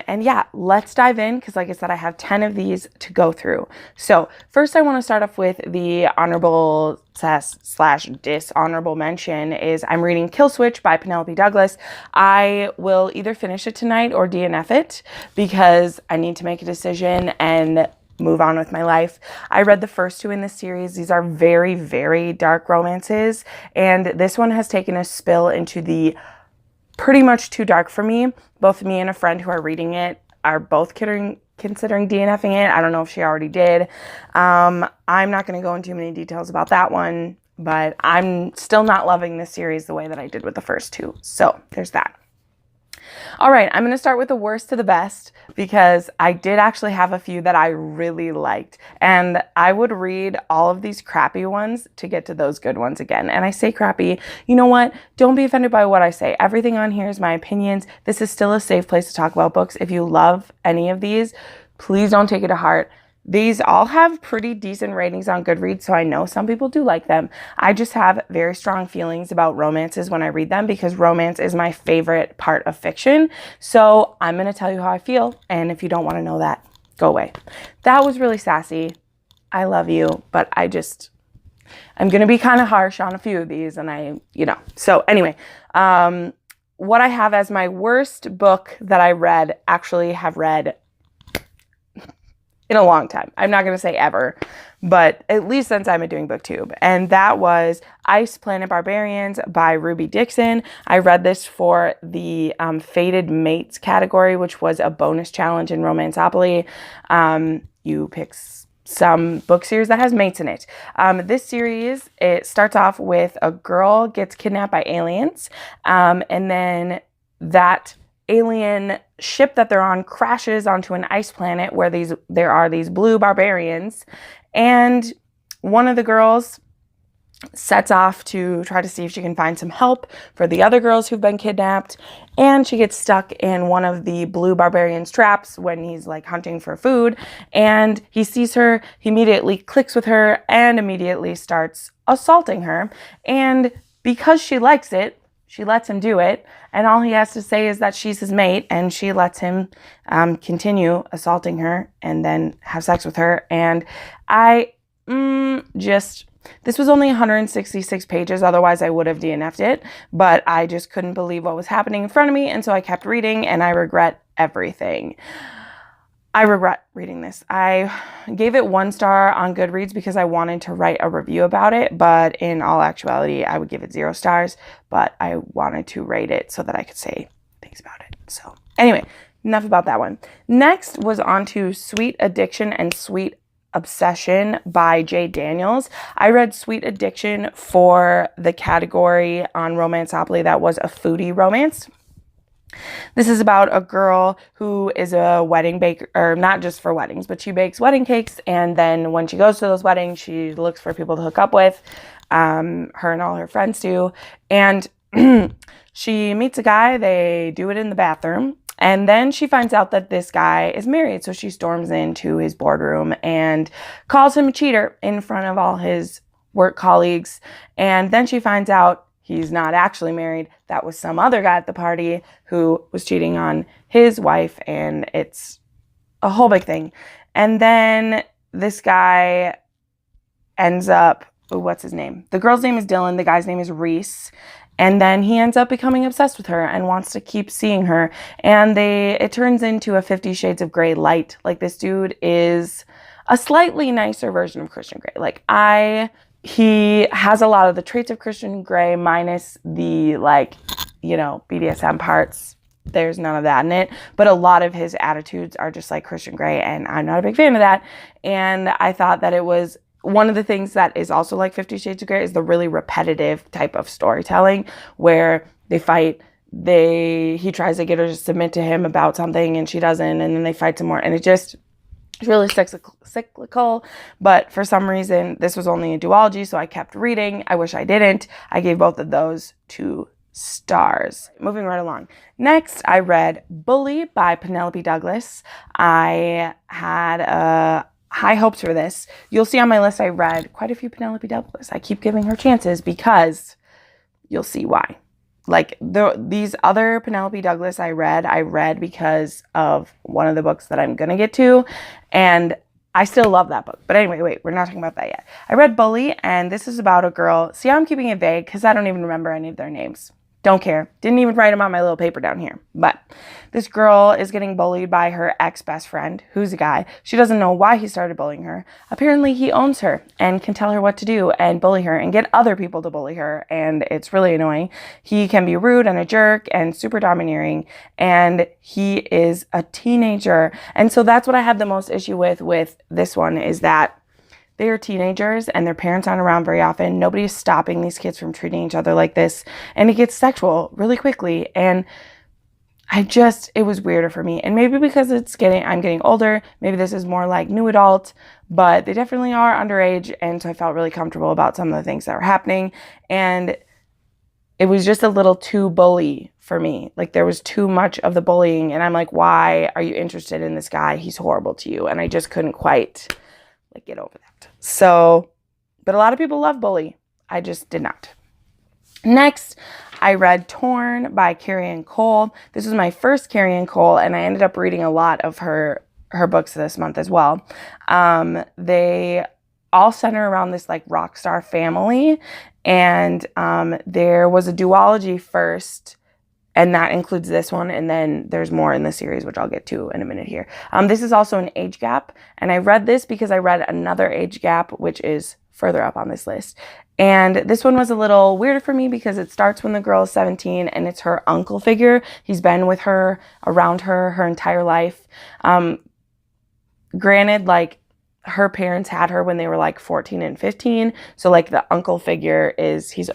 And yeah, let's dive in because like I said, I have 10 of these to go through. So first I want to start off with the honorable slash dishonorable mention is I'm reading Kill Switch by Penelope Douglas. I will either finish it tonight or DNF it because I need to make a decision and move on with my life. I read the first two in this series. These are very, very dark romances. And this one has taken a spill into the pretty much too dark for me. Both me and a friend who are reading it are both considering DNFing it. I don't know if she already did. I'm not going to go into too many details about that one, but I'm still not loving this series the way that I did with the first two. So there's that. All right, I'm going to start with the worst to the best because I did actually have a few that I really liked. And I would read all of these crappy ones to get to those good ones again. And I say crappy, you know what? Don't be offended by what I say. Everything on here is my opinions. This is still a safe place to talk about books. If you love any of these, please don't take it to heart. These all have pretty decent ratings on Goodreads, so I know some people do like them. I just have very strong feelings about romances when I read them because romance is my favorite part of fiction. So I'm going to tell you how I feel, and if you don't want to know that, go away. That was really sassy. I love you, but I'm going to be kind of harsh on a few of these, and So anyway, what I have as my worst book that I read, actually have read in a long time. I'm not going to say ever, but at least since I'm doing BookTube. And that was Ice Planet Barbarians by Ruby Dixon. I read this for the Fated Mates category, which was a bonus challenge in Romanceopoly. You pick some book series that has mates in it. This series, it starts off with a girl gets kidnapped by aliens, and then that alien ship that they're on crashes onto an ice planet where there are these blue barbarians, and one of the girls sets off to try to see if she can find some help for the other girls who've been kidnapped, and she gets stuck in one of the blue barbarians' traps when he's like hunting for food, and he sees her, he immediately clicks with her and immediately starts assaulting her, and because she likes it, she lets him do it, and all he has to say is that she's his mate, and she lets him continue assaulting her and then have sex with her. And this was only 166 pages, otherwise I would have DNF'd it, but I just couldn't believe what was happening in front of me, and so I kept reading, and I regret everything. I regret reading this. I gave it 1 star on Goodreads because I wanted to write a review about it, but in all actuality, I would give it 0 stars, but I wanted to rate it so that I could say things about it. So anyway, enough about that one. Next was on to Sweet Addiction and Sweet Obsession by J. Daniels. I read Sweet Addiction for the category on Romanceopoly that was a foodie romance. This is about a girl who is a wedding baker, or not just for weddings, but she bakes wedding cakes. And then when she goes to those weddings, she looks for people to hook up with. Her and all her friends do. And she meets a guy. They do it in the bathroom. And then she finds out that this guy is married. So she storms into his boardroom and calls him a cheater in front of all his work colleagues. And then she finds out he's not actually married. That was some other guy at the party who was cheating on his wife, and it's a whole big thing. And then this guy ends up, what's his name? The girl's name is Dylan. The guy's name is Reese. And then he ends up becoming obsessed with her and wants to keep seeing her. And it turns into a 50 Shades of Grey light. Like, this dude is a slightly nicer version of Christian Grey. He has a lot of the traits of Christian Grey minus the, BDSM parts. There's none of that in it. But a lot of his attitudes are just like Christian Grey, and I'm not a big fan of that. And I thought that it was one of the things that is also like 50 Shades of Grey is the really repetitive type of storytelling where they fight. He tries to get her to submit to him about something, and she doesn't, and then they fight some more. And it's really cyclical, but for some reason, this was only a duology, so I kept reading. I wish I didn't. I gave both of those 2 stars. Moving right along. Next, I read Bully by Penelope Douglas. I had high hopes for this. You'll see on my list I read quite a few Penelope Douglas. I keep giving her chances because you'll see why. Like these other Penelope Douglas I read because of one of the books that I'm going to get to. And I still love that book. But anyway, wait, we're not talking about that yet. I read Bully, and this is about a girl. See how I'm keeping it vague? Because I don't even remember any of their names. Don't care. Didn't even write them on my little paper down here. But this girl is getting bullied by her ex-best friend, who's a guy. She doesn't know why he started bullying her. Apparently, he owns her and can tell her what to do and bully her and get other people to bully her. And it's really annoying. He can be rude and a jerk and super domineering. And he is a teenager. And so that's what I have the most issue with this one, is that they are teenagers and their parents aren't around very often. Nobody is stopping these kids from treating each other like this. And it gets sexual really quickly. And it was weirder for me. And maybe because I'm getting older, maybe this is more like new adult, but they definitely are underage. And so I felt really comfortable about some of the things that were happening. And it was just a little too bully for me. Like there was too much of the bullying. And I'm like, why are you interested in this guy? He's horrible to you. And I just couldn't quite get over that. So, but a lot of people love Bully. I just did not. Next, I read Torn by Carrie Ann Cole. This was my first Carrie Ann Cole, and I ended up reading a lot of her books this month as well. They all center around this rock star family, and there was a duology first, and that includes this one, and then there's more in the series, which I'll get to in a minute here. This is also an age gap, and I read this because I read another age gap, which is further up on this list. And this one was a little weirder for me because it starts when the girl is 17, and it's her uncle figure. He's been with her, around her entire life. Granted, her parents had her when they were 14 and 15, so the uncle figure he's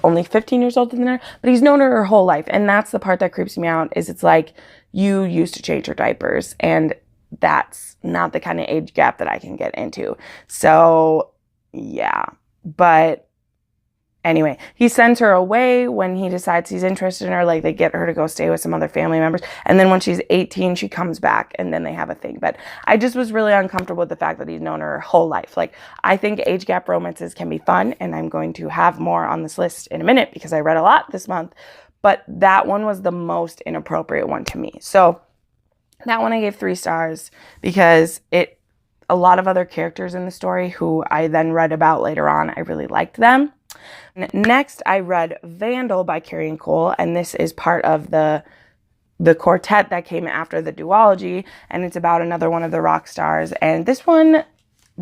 only 15 years older than her, but he's known her whole life. And that's the part that creeps me out, is it's you used to change her diapers, and that's not the kind of age gap that I can get into. So yeah, but anyway, he sends her away when he decides he's interested in her. They get her to go stay with some other family members. And then when she's 18, she comes back, and then they have a thing. But I just was really uncomfortable with the fact that he's known her whole life. I think age gap romances can be fun, and I'm going to have more on this list in a minute because I read a lot this month. But that one was the most inappropriate one to me. So that one I gave 3 stars because a lot of other characters in the story who I then read about later on, I really liked them. Next, I read Vandal by Carrie Ann Cole, and this is part of the quartet that came after the duology, and it's about another one of the rock stars. And this one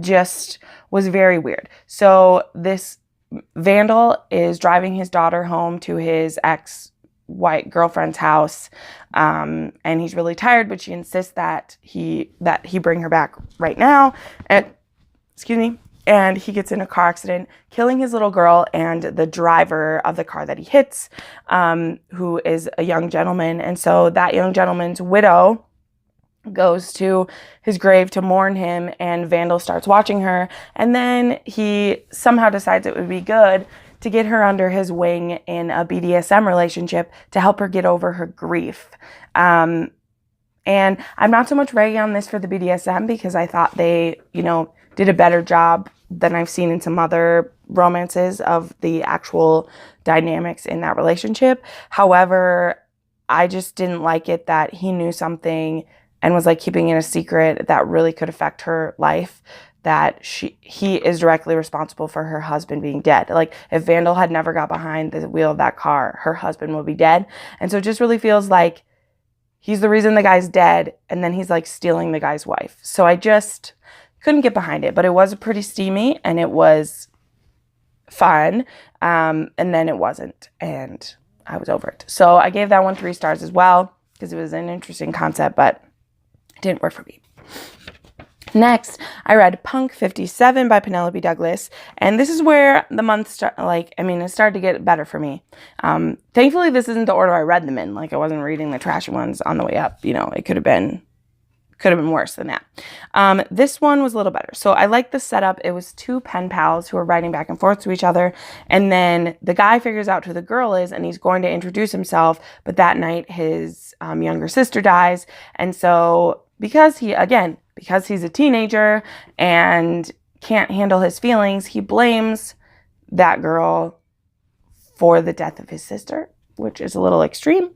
just was very weird. So this Vandal is driving his daughter home to his ex-white girlfriend's house, and he's really tired, but she insists that he bring her back right now. And he gets in a car accident, killing his little girl and the driver of the car that he hits, who is a young gentleman. And so that young gentleman's widow goes to his grave to mourn him, and Vandal starts watching her. And then he somehow decides it would be good to get her under his wing in a BDSM relationship to help her get over her grief. And I'm not so much ragging on this for the BDSM because I thought they, did a better job than I've seen in some other romances of the actual dynamics in that relationship. However, I just didn't like it that he knew something and was keeping it a secret that really could affect her life, that he is directly responsible for her husband being dead. If Vandal had never got behind the wheel of that car, her husband would be dead. And so it just really feels like he's the reason the guy's dead, and then he's stealing the guy's wife. So I just couldn't get behind it, but it was pretty steamy and it was fun. And then it wasn't, and I was over it. So I gave that one 3 stars as well because it was an interesting concept, but it didn't work for me. Next, I read Punk 57 by Penelope Douglas, and this is where the month it started to get better for me. Thankfully, this isn't the order I read them in. I wasn't reading the trashy ones on the way up. It could have been worse than that. This one was a little better. So I liked the setup. It was 2 pen pals who are writing back and forth to each other. And then the guy figures out who the girl is, and he's going to introduce himself. But that night, his younger sister dies. And so because he's a teenager and can't handle his feelings, he blames that girl for the death of his sister. which is a little extreme.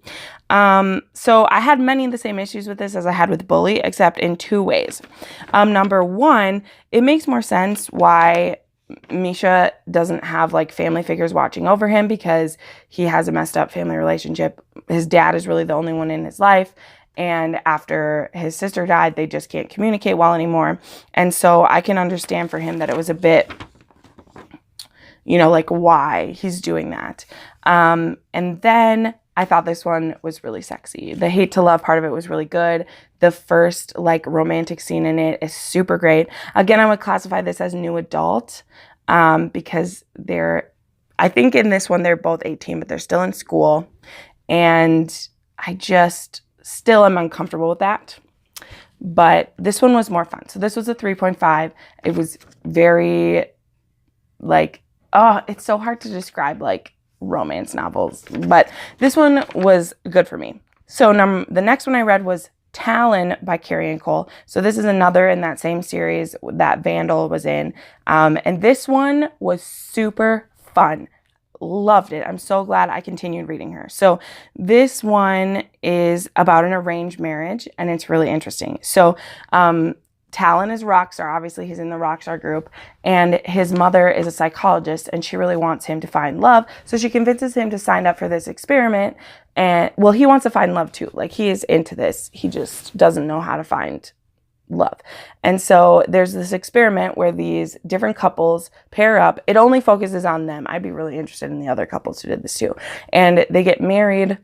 So I had many of the same issues with this as I had with Bully, except in two ways. Number one, it makes more sense why Misha doesn't have like family figures watching over him, because he has a messed up family relationship. His dad is really the only one in his life. And after his sister died, they just can't communicate well anymore. And so I can understand for him that it was a bit, like why he's doing that. And then I thought this one was really sexy. The hate to love part of it was really good. The first like romantic scene in it is super great. Again, I would classify this as new adult because I think in this one they're both 18, but they're still in school. And I just still am uncomfortable with that. But this one was more fun. So this was a 3.5. It was very it's so hard to describe like romance novels, but this one was good for me. So the next one I read was Talon by Carrie Cole. So this is another in that same series that Vandal was in. And this one was super fun. Loved it. I'm so glad I continued reading her. So this one is about an arranged marriage, and it's really interesting. So Talon is Rockstar. Obviously, he's in the Rockstar group, and his mother is a psychologist, and she really wants him to find love. So she convinces him to sign up for this experiment. And well, he wants to find love too. Like, he is into this. He just doesn't know how to find love. And so there's this experiment where these different couples pair up. It only focuses on them. I'd be really interested in the other couples who did this too. And they get married,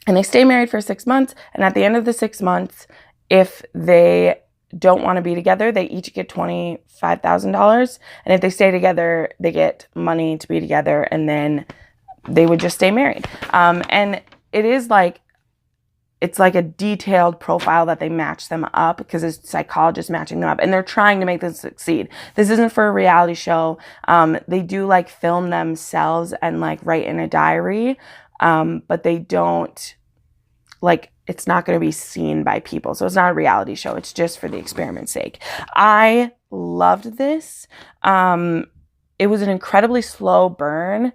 and they stay married for 6 months. And at the end of the 6 months, if they don't want to be together, they each get $25,000. And if they stay together, they get money to be together, and then they would just stay married. And it is like, it's like a detailed profile that they match them up, because it's psychologists matching them up, and they're trying to make them succeed. This isn't for a reality show. They do like film themselves and like write in a diary, but they don't like, it's not going to be seen by people. So it's not a reality show. It's just for the experiment's sake. I loved this. It was an incredibly slow burn.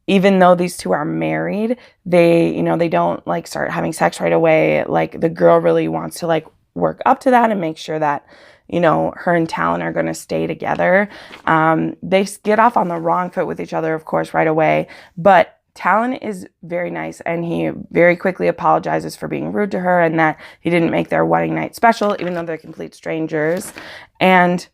Even though these two are married, they don't like start having sex right away. Like, the girl really wants to like work up to that and make sure that, her and Talon are going to stay together. They get off on the wrong foot with each other, of course, right away. But Talon is very nice, and he very quickly apologizes for being rude to her and that he didn't make their wedding night special, even though they're complete strangers. And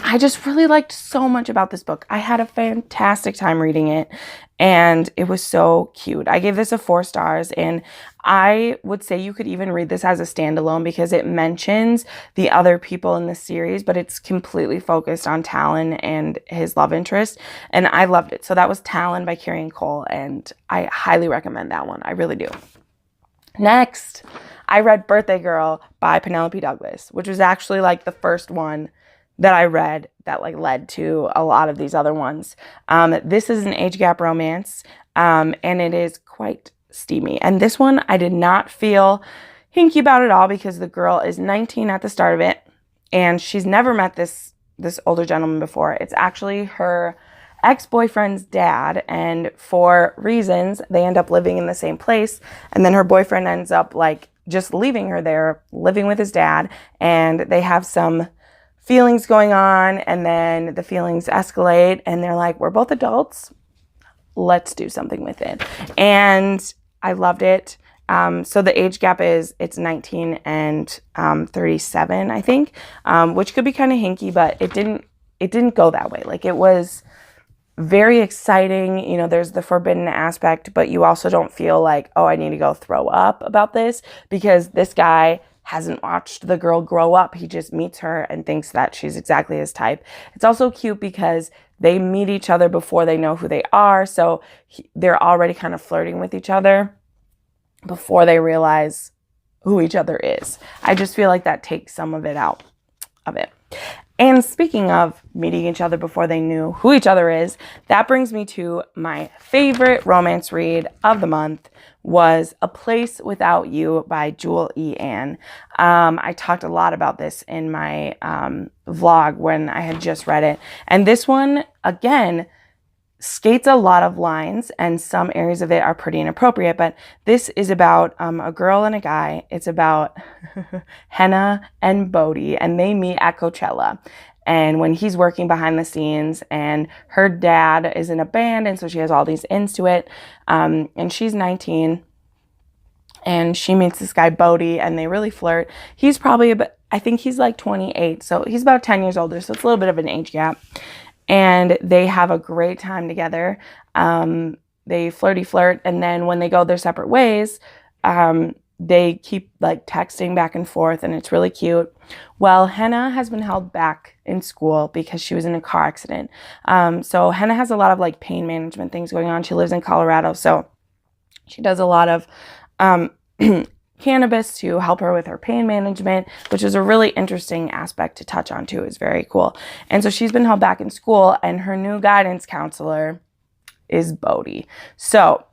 I just really liked so much about this book. I had a fantastic time reading it, and it was so cute. I gave this a 4 stars, and I would say you could even read this as a standalone, because it mentions the other people in the series, but it's completely focused on Talon and his love interest, and I loved it. So that was Talon by Carrie Cole, and I highly recommend that one. I really do. Next, I read Birthday Girl by Penelope Douglas, which was actually like the first one that I read that like led to a lot of these other ones. This is an age gap romance, and it is quite steamy. And this one I did not feel hinky about at all, because the girl is 19 at the start of it, and she's never met this older gentleman before. It's actually her ex-boyfriend's dad, and for reasons they end up living in the same place, and then her boyfriend ends up like just leaving her there, living with his dad, and they have some feelings going on, and then the feelings escalate, and they're like, we're both adults, let's do something with it. And I loved it. So the age gap it's 19 and 37, I think, which could be kind of hinky, but it didn't go that way. Like, it was very exciting. There's the forbidden aspect, but you also don't feel like, oh, I need to go throw up about this, because this guy hasn't watched the girl grow up. He just meets her and thinks that she's exactly his type. It's also cute because they meet each other before they know who they are. So they're already kind of flirting with each other before they realize who each other is. I just feel like that takes some of it out of it. And speaking of meeting each other before they knew who each other is, that brings me to my favorite romance read of the month, was A Place Without You by Jewel E. Ann. I talked a lot about this in my vlog when I had just read it. And this one, again, skates a lot of lines, and some areas of it are pretty inappropriate, but this is about a girl and a guy. It's about Henna and Bodhi, and they meet at Coachella. And when he's working behind the scenes, and her dad is in a band, and so she has all these ins to it, and she's 19, and she meets this guy Bodhi, and they really flirt. He's probably I think he's like 28, so he's about 10 years older, so it's a little bit of an age gap. And they have a great time together. They flirt, and then when they go their separate ways, they keep like texting back and forth, and it's really cute. Well, Henna has been held back in school because she was in a car accident. So Henna has a lot of like pain management things going on. She lives in Colorado, so she does a lot of cannabis to help her with her pain management, which is a really interesting aspect to touch on too. It's very cool. And so she's been held back in school, and her new guidance counselor is Bodhi. So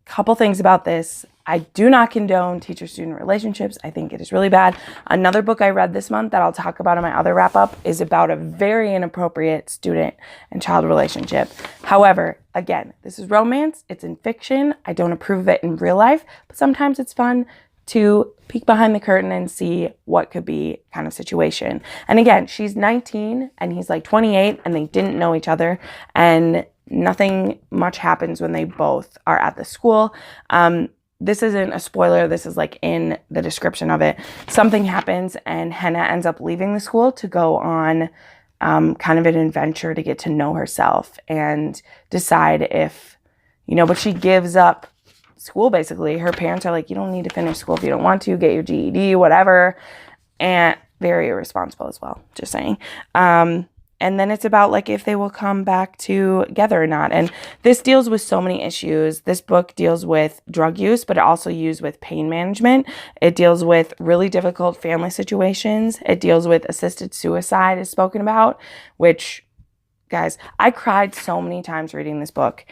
a couple things about this. I do not condone teacher-student relationships. I think it is really bad. Another book I read this month that I'll talk about in my other wrap-up is about a very inappropriate student and child relationship. However, again, this is romance. It's in fiction. I don't approve of it in real life, but sometimes it's fun to peek behind the curtain and see what could be kind of situation. And again, she's 19 and he's like 28, and they didn't know each other, and nothing much happens when they both are at the school. This isn't a spoiler. This is like in the description of it. Something happens, and Henna ends up leaving the school to go on kind of an adventure to get to know herself and decide if, but she gives up school basically. Her parents are like, you don't need to finish school if you don't want to, get your GED, whatever. And very irresponsible as well, just saying. And then it's about like if they will come back together or not. And this deals with so many issues. This book deals with drug use, but it also deals with pain management. It deals with really difficult family situations. It deals with assisted suicide is spoken about, which, guys, I cried so many times reading this book.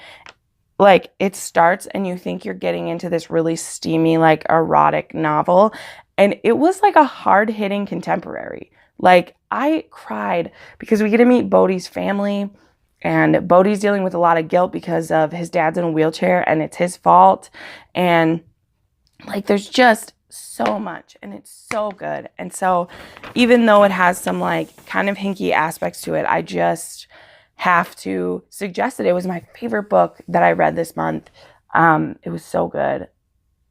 Like, it starts and you think you're getting into this really steamy, like, erotic novel. And it was like a hard-hitting contemporary. Like, I cried because we get to meet Bodhi's family, and Bodhi's dealing with a lot of guilt because of his dad's in a wheelchair and it's his fault. And like, there's just so much, and it's so good. And so even though it has some like kind of hinky aspects to it, I just have to suggest that it was my favorite book that I read this month. It was so good.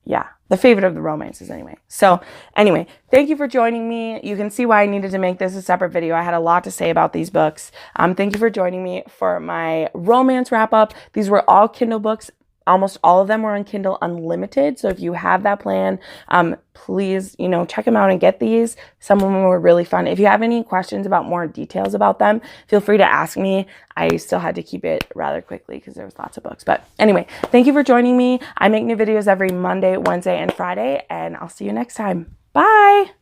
Yeah, the favorite of the romances anyway. So anyway, thank you for joining me. You can see why I needed to make this a separate video. I had a lot to say about these books. Thank you for joining me for my romance wrap up. These were all Kindle books. Almost all of them were on Kindle Unlimited. So if you have that plan, please, check them out and get these. Some of them were really fun. If you have any questions about more details about them, feel free to ask me. I still had to keep it rather quickly because there was lots of books. But anyway, thank you for joining me. I make new videos every Monday, Wednesday, and Friday, and I'll see you next time. Bye.